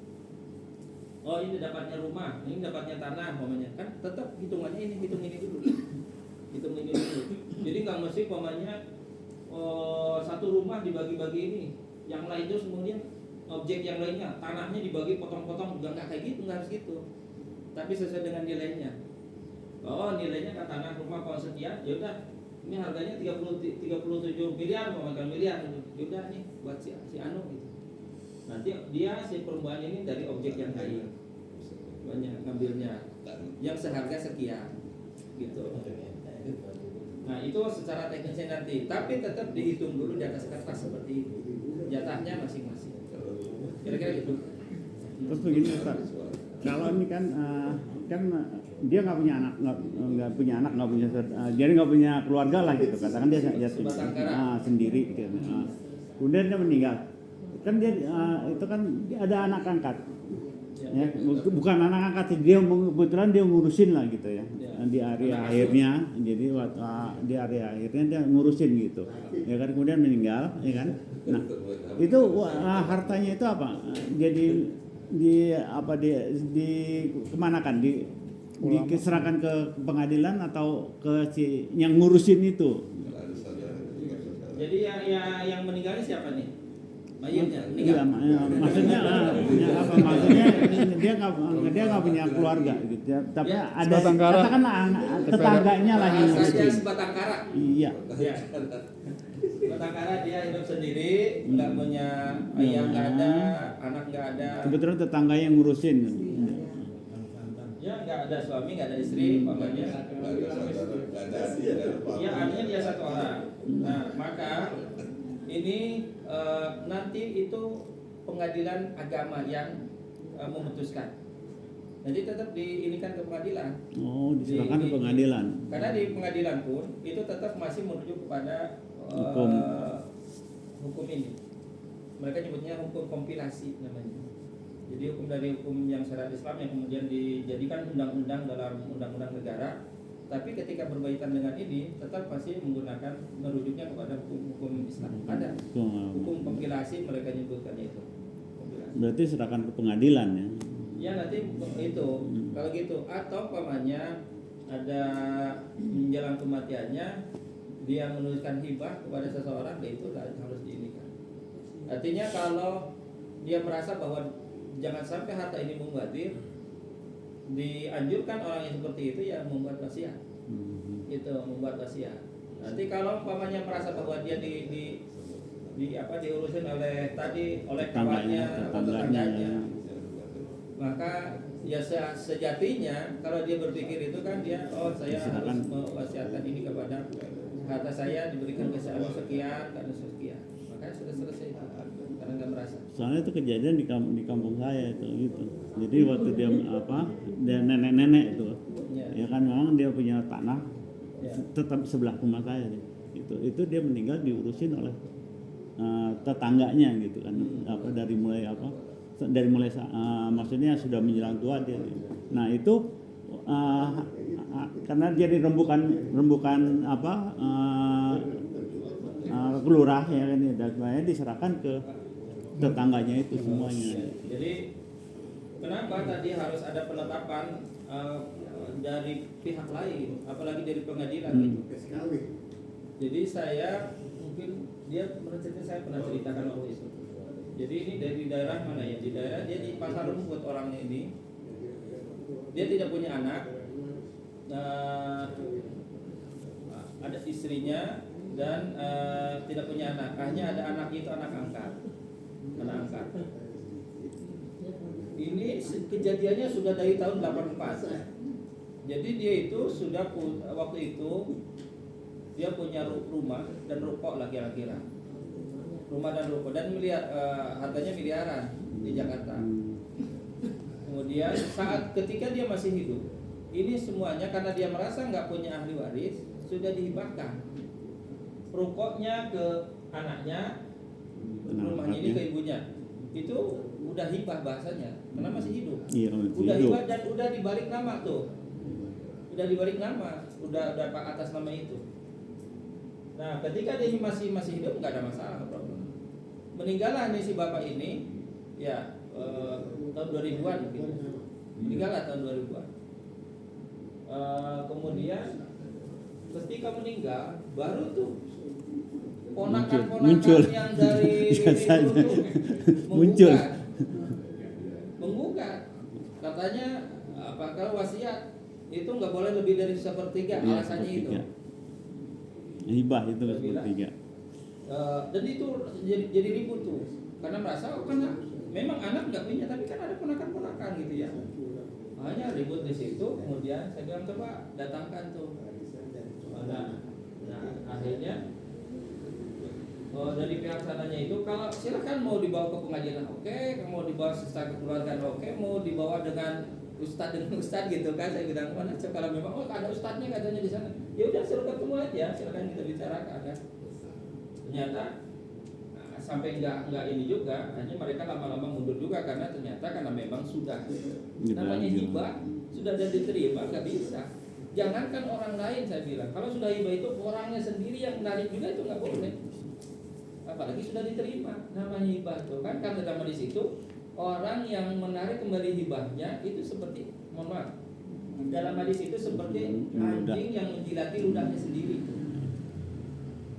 Oh ini dapatnya rumah, ini dapatnya tanah umpamanya, kan tetap hitungannya ini hitung ini dulu, hitung ini dulu. Jadi nggak mesti umpamanya satu rumah dibagi-bagi ini, yang lain terus kemudian objek yang lainnya tanahnya dibagi potong-potong, juga nggak kayak gitu, nggak harus gitu. Tapi sesuai dengan nilainya. Oh nilainya kan tanah rumah kalau sekian, ya udah ini harganya 37 miliar, bukan miliar, ya udah nih buat si Anu gitu. Nanti dia si perempuan ini dari objek yang lain banyak ngambilnya yang seharga sekian gitu. Nah itu secara teknisnya nanti, tapi tetap dihitung dulu di atas kertas seperti itu jatahnya masing-masing. Kira-kira gitu. Terus begini Ustaz, kalau ini kan dia nggak punya anak, jadi nggak punya keluarga lah gitu, katakan dia yatim sendiri gitu. Kemudian dia meninggal, kan dia itu kan ada anak angkat. Ya, bukan anak angkat, dia kebetulan dia ngurusin lah gitu ya. Di hari akhirnya, jadi di hari akhirnya dia ngurusin gitu. Ya kan kemudian meninggal, ya kan. Nah, itu hartanya itu apa? Jadi di kemanakan? Diserahkan ke pengadilan atau ke si yang ngurusin itu? Jadi yang meninggalnya siapa nih? Mayitnya Iya, maksudnya apa? Maksudnya dia nggak punya keluarga gitu. Tapi Ya, ada sebatang kara. katakan tetangganya lah yang saja ngurusin. sebatang kara. Iya. Ya. Sebatang kara dia hidup sendiri, nggak punya ayah, nggak ada, anak nggak ada. Kebetulan tetangganya yang ngurusin. Ya nggak ada suami, nggak ada istri, umpamanya. Ya artinya dia satu orang. Nah maka ini nanti itu pengadilan agama yang memutuskan. Jadi tetap diinikan ke pengadilan. Oh, diserahkan ke pengadilan. Karena di pengadilan pun itu tetap masih merujuk kepada hukum ini. Mereka nyebutnya hukum kompilasi namanya. Jadi hukum dari hukum yang syariat Islam yang kemudian dijadikan undang-undang dalam undang-undang negara. Tapi ketika berkaitan dengan ini tetap masih menggunakan merujuknya kepada hukum Islam. Ada hukum kompilasi mereka nyebutkannya itu. Kompilasi. Berarti serahkan ke pengadilan ya. Ya nanti itu kalau gitu atau pamannya ada menjelang kematiannya dia menuliskan hibah kepada seseorang, itu harus diinikan. Artinya kalau dia merasa bahwa jangan sampai harta ini mubazir, dianjurkan orang yang seperti itu ya membuat wasiat. Itu membuat wasiat. Nanti kalau pamannya merasa bahwa dia diurusin oleh Tetangganya, kawannya atau tetangganya. maka ya sejatinya kalau dia berpikir itu kan dia saya harus Silakan. mewasiatkan ini kepada harta saya diberikan ke sekian dan sekian, maka sudah selesai itu karena nggak merasa. Soalnya itu kejadian di kampung saya itu gitu. Jadi waktu dia dia nenek-nenek itu, Ya. ya kan memang dia punya tanah Ya. tetap sebelah rumah saya. Itu dia meninggal diurusin oleh tetangganya gitu kan. Dari mulai maksudnya sudah menjelang tua dia. Nah itu karena dia di rembukan kelurah ya kan, dan sebenarnya diserahkan ke tetangganya itu semuanya. Jadi kenapa tadi harus ada penetapan dari pihak lain, apalagi dari pengadilan gitu. Jadi saya mungkin dia saya pernah ceritakan waktu itu. Jadi ini dari daerah mana ya? Di daerah dia di Pasar Rumput orangnya ini. Dia tidak punya anak. Ada istrinya dan tidak punya anak. Hanya ada anaknya itu anak angkat. Ini kejadiannya sudah dari tahun 84. Jadi dia itu sudah waktu itu dia punya rumah dan ruko lah kira-kira. Rumah dan ruko dan harganya miliaran di Jakarta. Kemudian ketika dia masih hidup, ini semuanya karena dia merasa nggak punya ahli waris sudah dihibahkan. Rukonya ke anaknya, rumahnya ini ke ibunya. Itu udah hibah bahasanya, karena masih hidup. Iya, Udah hidup. hibah dan udah dibalik nama tuh. Udah dibalik nama, udah atas nama itu. Nah, ketika dia masih hidup nggak ada masalah, problem. Meninggallah nih si bapak ini, ya tahun 2000-an mungkin. Meninggallah tahun 2000-an. Kemudian ketika meninggal, baru tuh ponakan-ponakan Muncul. yang dari Biasanya. itu tuh Muncul. menggugat. Katanya kalau wasiat itu nggak boleh lebih dari 1/3, Iya, alasannya itu. 1/3. Hibah itu Dia bilang, 1/3. dan itu jadi ribut tuh karena merasa karena memang anak nggak punya tapi kan ada ponakan-ponakan gitu ya, hanya ribut di situ. Kemudian saya bilang coba datangkan tuh, nah akhirnya dari pihak sananya itu kalau silakan mau dibawa ke pengadilan oke, mau dibawa secara kekeluargaan oke, mau dibawa dengan ustadz gitu kan. Saya bilang mana kalau memang ada ustadznya katanya di sana, ya udah suruh ketemu aja, silakan kita bicarakan kan. Ternyata sampai nggak ini juga, hanya mereka lama-lama mundur juga karena memang sudah namanya hibah sudah ada diterima, nggak bisa. Jangankan orang lain, saya bilang kalau sudah hibah itu orangnya sendiri yang menarik juga itu nggak boleh, apalagi sudah diterima namanya hibah itu kan. Karena nama di situ orang yang menarik kembali hibahnya itu seperti, mohon maaf, dalam hadis itu seperti anjing yang menjilati ludahnya sendiri.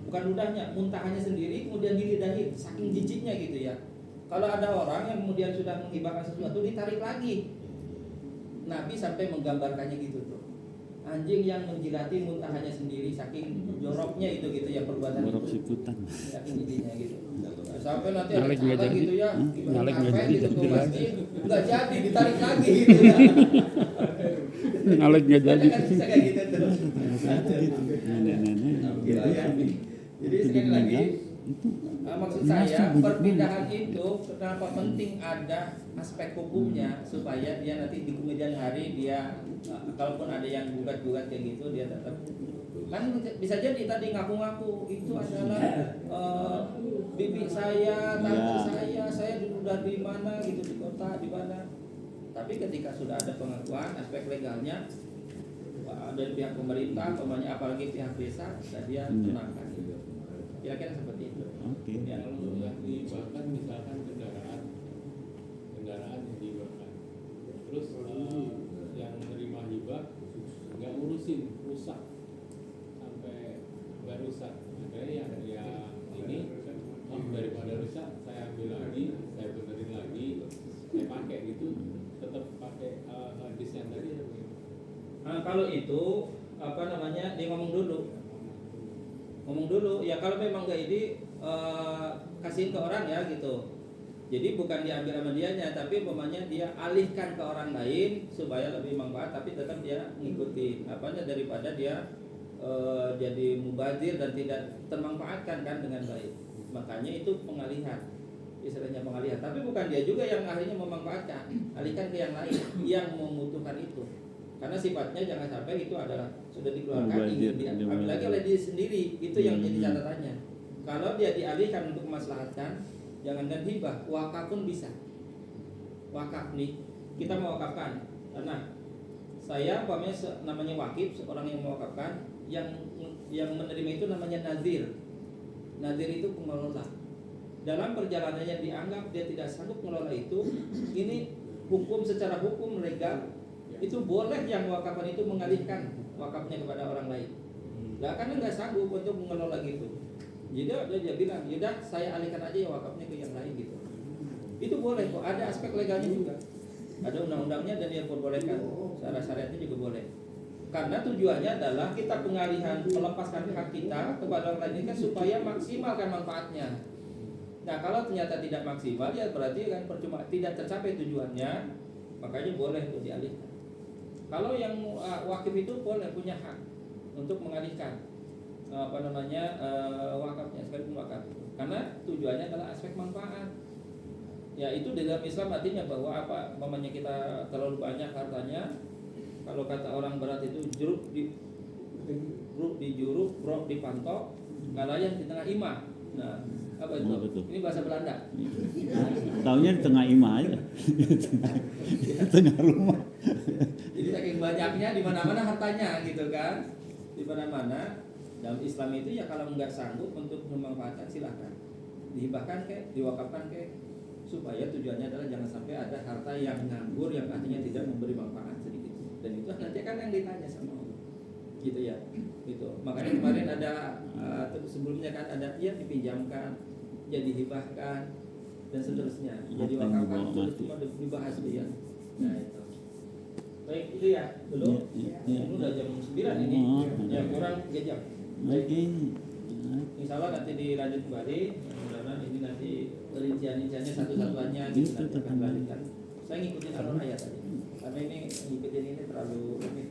Bukan ludahnya, muntahannya sendiri kemudian dilidahi, saking jijiknya gitu ya. Kalau ada orang yang kemudian sudah menghibahkan sesuatu ditarik lagi. Nabi sampai menggambarkannya gitu tuh. Anjing yang menjilati muntahannya sendiri saking joroknya itu gitu ya perbuatan Borok itu. sikutan. Saking jijiknya gitu. Sampai nanti Nyalek ada nggak cara jadi. gitu ya. Nyalek nggak Ngapain jadi, gitu ke jadi masjid, nggak jadi ditarik lagi gitu ya. Ngalek nggak jadi. Kan bisa kayak gitu tuh. Nenek-nenek. Gitu ya. Jadi sekali lagi maksud saya perpindahan itu kenapa penting ada aspek hukumnya supaya dia nanti di kemudian hari dia kalaupun ada yang gugat-gugat kayak gitu dia tetap kan bisa jadi tadi ngaku-ngaku itu adalah bibi saya, tante saya dulu dari mana gitu di kota di mana. Tapi ketika sudah ada pengakuan aspek legalnya dari pihak pemerintah, apalagi pihak desa, dia tenangkan gitu. Kira-kira seperti itu. Oke. Ya. Bahkan misalkan kendaraan yang dihibahkan, terus yang menerima hibah nggak ngurusin rusak sampai nggak rusak, makanya yang ini daripada rusak saya ambil lagi, saya benerin lagi, saya pakai gitu, tetap pakai hadis yang tadi. Nah, kalau itu dia ngomong dulu ya kalau memang nggak ini kasihin ke orang ya gitu. Jadi bukan diambil sama dianya, tapi umpamanya dia alihkan ke orang lain supaya lebih manfaat, tapi tetap dia ngikuti apanya daripada dia jadi mubazir dan tidak termanfaatkan kan dengan baik. Makanya itu pengalihan, istilahnya pengalihan. Tapi bukan dia juga yang akhirnya memanfaatkan, alihkan ke yang lain yang membutuhkan itu. Karena sifatnya jangan sampai itu adalah sudah dikeluarkan Mubazir, ingin diambil lagi oleh diri sendiri. Itu yang jadi catatannya. Kalau dia dialihkan untuk kemaslahatan, jangankan hibah, wakaf pun bisa. Wakaf nih, kita mau wakafkan. Karena saya umpamanya namanya wakif, seorang yang mewakafkan, yang menerima itu namanya nazir. Nazir itu pengelola. Dalam perjalanannya dianggap dia tidak sanggup mengelola itu, ini secara hukum legal itu boleh yang wakafan itu mengalihkan wakafnya kepada orang lain. Nah, karena nggak sanggup untuk mengelola gitu. Jadi dia bilang, yaudah saya alihkan aja ya wakafnya ke yang lain gitu. Itu boleh kok, ada aspek legalnya juga. Ada undang-undangnya dan dia perbolehkan. Secara syariatnya juga boleh. Karena tujuannya adalah kita pengalihan melepaskan hak kita kepada orang lain ini kan supaya maksimalkan manfaatnya. Nah kalau ternyata tidak maksimal ya berarti kan percuma, tidak tercapai tujuannya, makanya boleh untuk dialihkan. Kalau yang wakif itu boleh punya hak untuk mengalihkan wakafnya sekalipun wakaf, karena tujuannya adalah aspek manfaat. Ya itu di dalam Islam artinya bahwa mamanya kita terlalu banyak hartanya, kalau kata orang berat itu jeruk di juruk, brok di pantok, ngalayan di tengah imah. Nah apa itu? Oh, betul. Ini bahasa Belanda. Taunya di tengah imah aja. Di tengah rumah. Jadi saking banyaknya di mana-mana hartanya gitu kan, di mana-mana. Dalam Islam itu ya kalau nggak sanggup untuk memanfaatkan silahkan dihibahkan diwakafkan supaya tujuannya adalah jangan sampai ada harta yang nganggur yang artinya tidak memberi manfaat sedikit, dan itu nanti kan yang ditanya sama Allah gitu ya gitu. Makanya kemarin ada sebelumnya kan ada ya dipinjamkan, ya dihibahkan dan seterusnya, jadi wakafkan itu semua dibahas dia. Nah itu baik itu ya dulu ini udah jam 9 ini ya kurang 3 jam. Lagi. Insya Allah nanti dilanjut kembali. Mudah-mudahan ini nanti rincian-rinciannya satu-satuannya gitu nanti akan lanjutkan. Saya ngikutin alur ayat tadi karena ini ngikutin ini terlalu rumit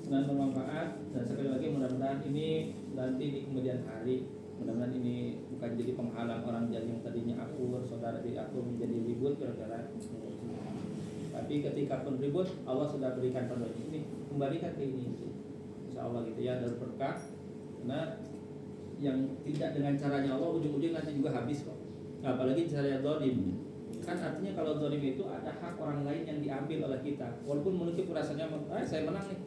dan bermanfaat. Dan sekali lagi mudah-mudahan ini nanti di kemudian hari, mudah-mudahan ini bukan jadi penghalang orang yang tadinya akur, saudara akur menjadi ribut gara-gara. Tapi ketika pun ribut, Allah sudah berikan pada ini, kembalikan ke ini. Insya Allah gitu ya, dari berkah. Karena yang tidak dengan caranya Allah ujung-ujung nanti juga habis kok. Nah, apalagi caranya zalim. Kan artinya kalau zalim itu ada hak orang lain yang diambil oleh kita. Walaupun mungkin rasanya saya menang nih.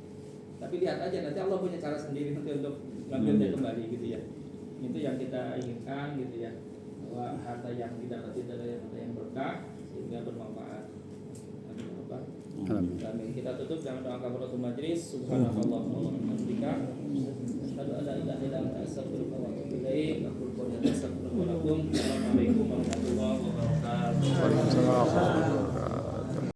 Tapi lihat aja nanti Allah punya cara sendiri nanti untuk ngambil dia kembali gitu ya. Itu yang kita inginkan gitu ya. Bahwa harta yang didapati adalah harta yang berkah sehingga bermanfaat. Amin. Kita tutup dengan doa kafaratul majlis. Subhanallah wa bihamdihi.